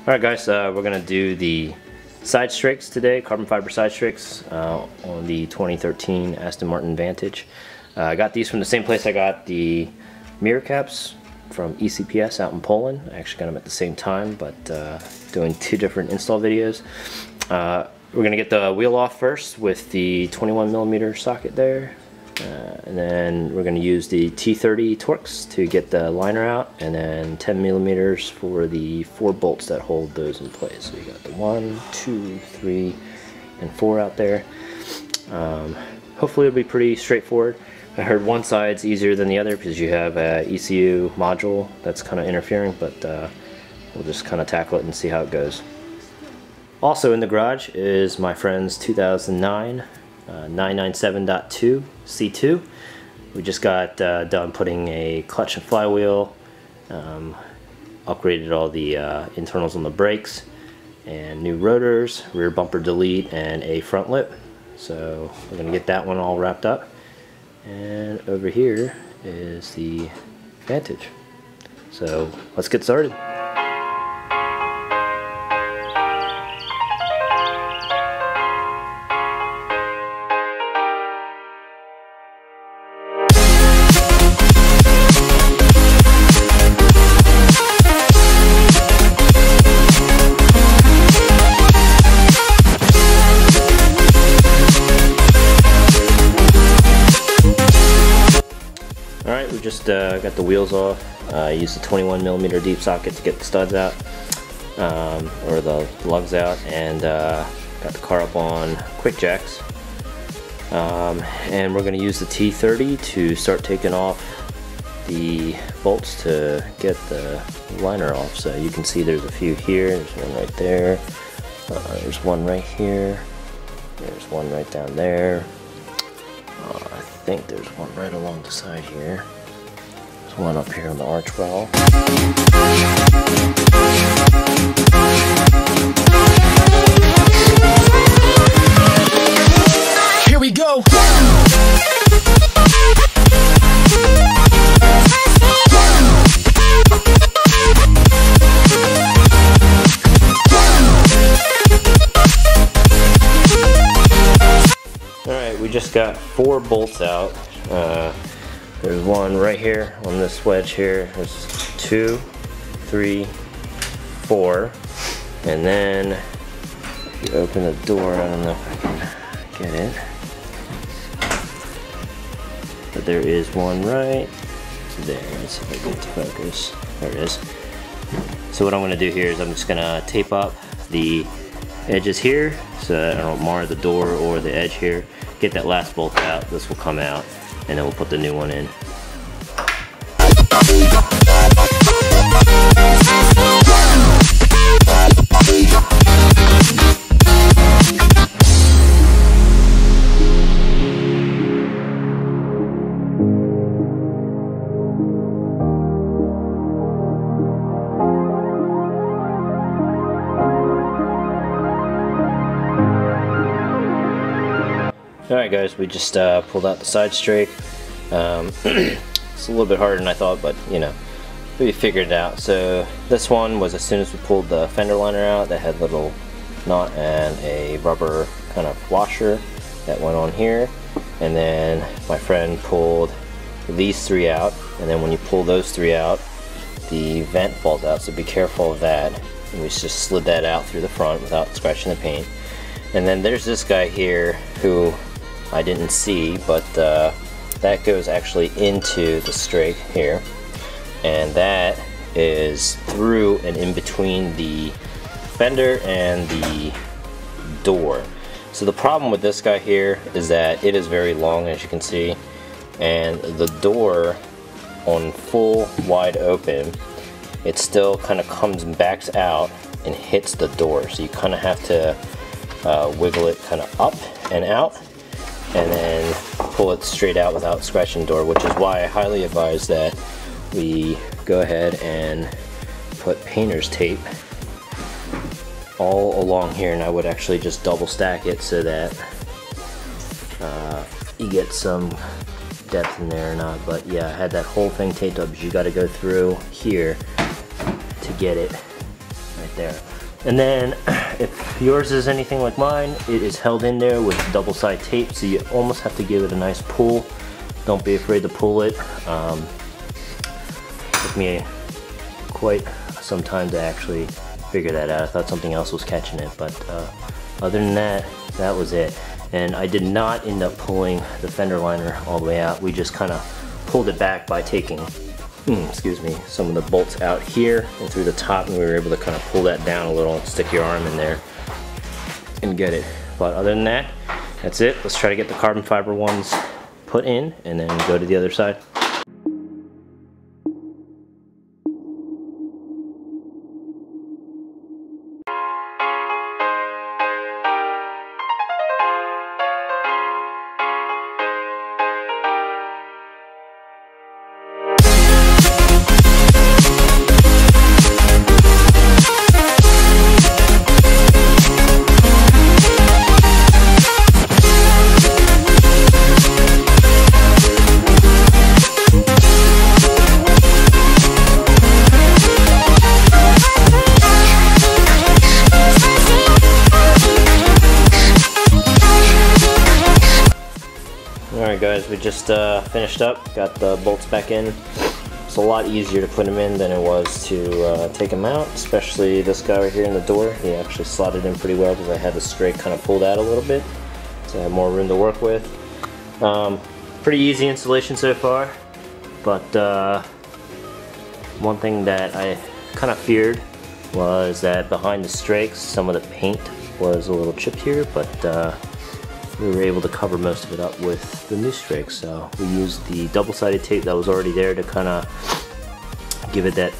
Alright guys, we're going to do the side strakes today, carbon fiber side strakes on the 2013 Aston Martin Vantage. I got these from the same place I got the mirror caps from ECPS out in Poland. I actually got them at the same time, but doing two different install videos. We're going to get the wheel off first with the 21mm socket there. And then we're going to use the T30 Torx to get the liner out, and then 10mm for the 4 bolts that hold those in place. So you got the 1, 2, 3, and 4 out there. Hopefully it'll be pretty straightforward. I heard one side's easier than the other because you have a ECU module that's kind of interfering, but we'll just kind of tackle it and see how it goes. Also in the garage is my friend's 2009 997.2 C2. We just got done putting a clutch and flywheel, upgraded all the internals on the brakes, and new rotors, rear bumper delete, and a front lip. So we're going to get that one all wrapped up. And over here is the Vantage. So let's get started. Alright, we just got the wheels off. I used the 21mm deep socket to get the studs out, or the lugs out, and got the car up on quick jacks. And we're going to use the T30 to start taking off the bolts to get the liner off. So you can see there's a few here, there's one right there, there's one right here, there's one right down there. I think there's one right along the side here. There's one up here on the arch well. Here we go! Alright, we just got 4 bolts out. There's one right here on this wedge here. There's 2, 3, 4. And then if you open the door, I don't know if I can get it. But there is one right there. Let's see if I can get it to focus. There it is. So what I'm going to do here is I'm just going to tape up the edges here so that I don't mar the door or the edge here. Get that last bolt out, this will come out, and then we'll put the new one in. Alright guys, we just pulled out the side strake. It's a little bit harder than I thought, but you know, we figured it out. So this one was as soon as we pulled the Fender Liner out, that had a little knot and a rubber kind of washer that went on here. And then my friend pulled these 3 out, and then when you pull those 3 out, the vent falls out, so be careful of that. And we just slid that out through the front without scratching the paint. And then there's this guy here who I didn't see, but that goes actually into the strake here, and that is through and in between the fender and the door. So the problem with this guy here is that it is very long, as you can see, and the door on full wide open, it still kind of comes and backs out and hits the door, so you kind of have to wiggle it kind of up and out, and then pull it straight out without scratching the door, which is why I highly advise that we go ahead and put painter's tape all along here, and I would actually just double stack it so that you get some depth in there or not. But yeah, I had that whole thing taped up because you got to go through here to get it right there. And then if yours is anything like mine, it is held in there with double side tape, so you almost have to give it a nice pull. Don't be afraid to pull it. Took me quite some time to actually figure that out. I thought something else was catching it, but other than that, that was it. And I did not end up pulling the fender liner all the way out. We just kind of pulled it back by taking excuse me, some of the bolts out here and through the top, and we were able to kind of pull that down a little and stick your arm in there and get it. But other than that, that's it. Let's try to get the carbon fiber ones put in and then go to the other side. Alright guys, we just finished up, got the bolts back in. It's a lot easier to put them in than it was to take them out, especially this guy right here in the door. He actually slotted in pretty well because I had the strake kind of pulled out a little bit, so I have more room to work with. Pretty easy installation so far, but one thing that I kind of feared was that behind the Strakes some of the paint was a little chipped here, but we were able to cover most of it up with the new Strakes. So we used the double-sided tape that was already there to kind of give it that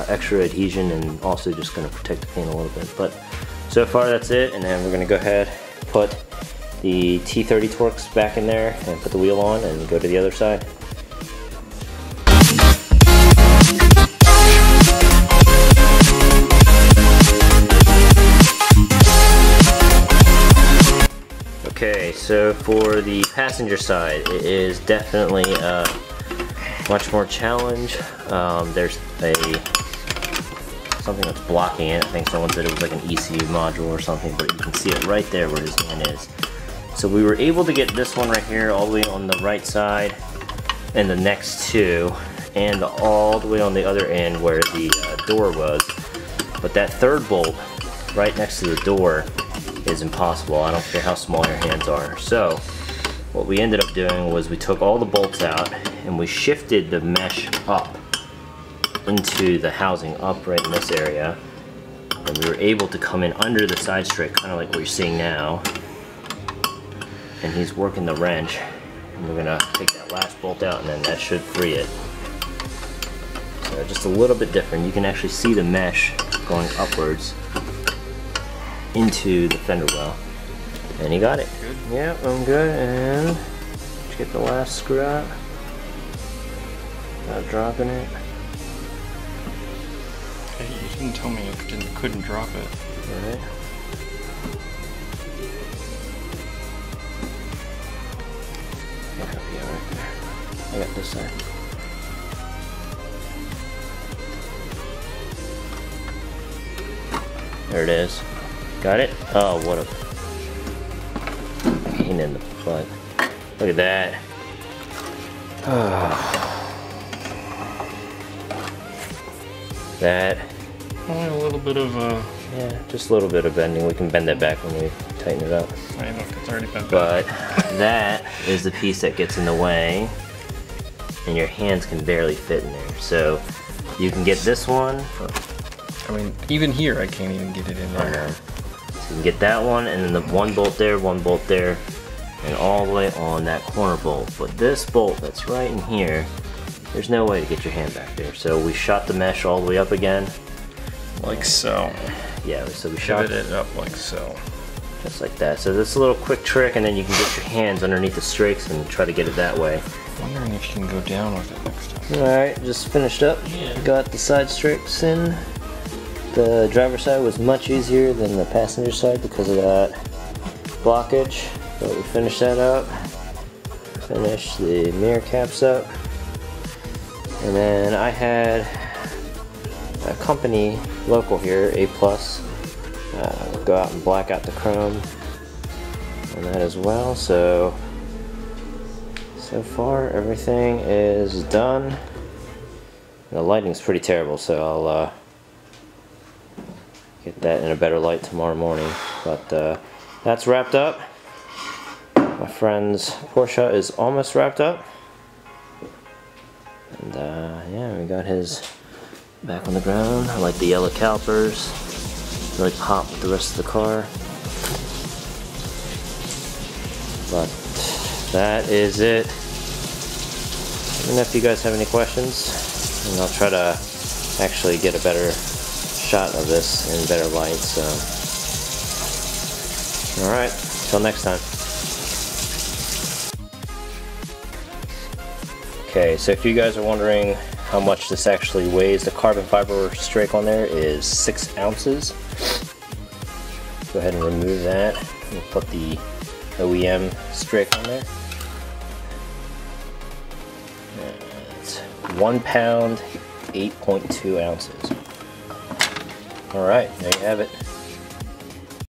extra adhesion, and also just going to protect the paint a little bit. But so far that's it, and then we're going to go ahead, put the T30 Torx back in there and put the wheel on and go to the other side. Okay, so for the passenger side, it is definitely a much more challenge. There's something that's blocking it. I think someone said it was like an ECU module or something, but you can see it right there where his hand is. So we were able to get this one right here all the way on the right side, and the next two, and all the way on the other end where the door was. But that third bolt right next to the door is impossible. I don't care how small your hands are. So what we ended up doing was we took all the bolts out and we shifted the mesh up into the housing up right in this area, and we were able to come in under the side strake, kind of like what you're seeing now, and he's working the wrench, and we're gonna take that last bolt out and then that should free it. So just a little bit different. You can actually see the mesh going upwards into the fender well, and he got it. Good. Yeah, I'm good. And let's get the last screw out without dropping it. Hey, you didn't tell me you couldn't drop it. All right. Yeah, right there. I got this side. There it is. Got it? Oh, what a pain in the butt. Look at that. That. Only a little bit of yeah, just a little bit of bending. We can bend that back when we tighten it up. I look, it's already bent But that is the piece that gets in the way, and your hands can barely fit in there. So you can get this one. I mean, even here I can't even get it in there. So you can get that one, and then the one bolt there, and all the way on that corner bolt. But this bolt that's right in here, there's no way to get your hand back there. So we shot the mesh all the way up again. Like so. Yeah, so we shot it up like so. Just like that. So this is a little quick trick, and then you can get your hands underneath the Strakes and try to get it that way. I'm wondering if you can go down with it next time. Alright, just finished up. Got the side Strakes in. The driver's side was much easier than the passenger side because of that blockage. But we finished that up. Finished the mirror caps up. And then I had a company local here, A+, Go out and black out the chrome on that as well. So far everything is done. The lighting's pretty terrible, so I'll get that in a better light tomorrow morning. But that's wrapped up. My friend's Porsche is almost wrapped up. And yeah, we got his back on the ground. I like the yellow calipers. Really pop with the rest of the car. But that is it. Let me know if you guys have any questions, and I'll try to actually get a better shot of this in better light. So, alright, till next time. Okay, so if you guys are wondering how much this actually weighs, the carbon fiber strake on there is 6 ounces. Go ahead and remove that and put the OEM strake on there. It's 1 pound, 8.2 ounces. Alright, there you have it.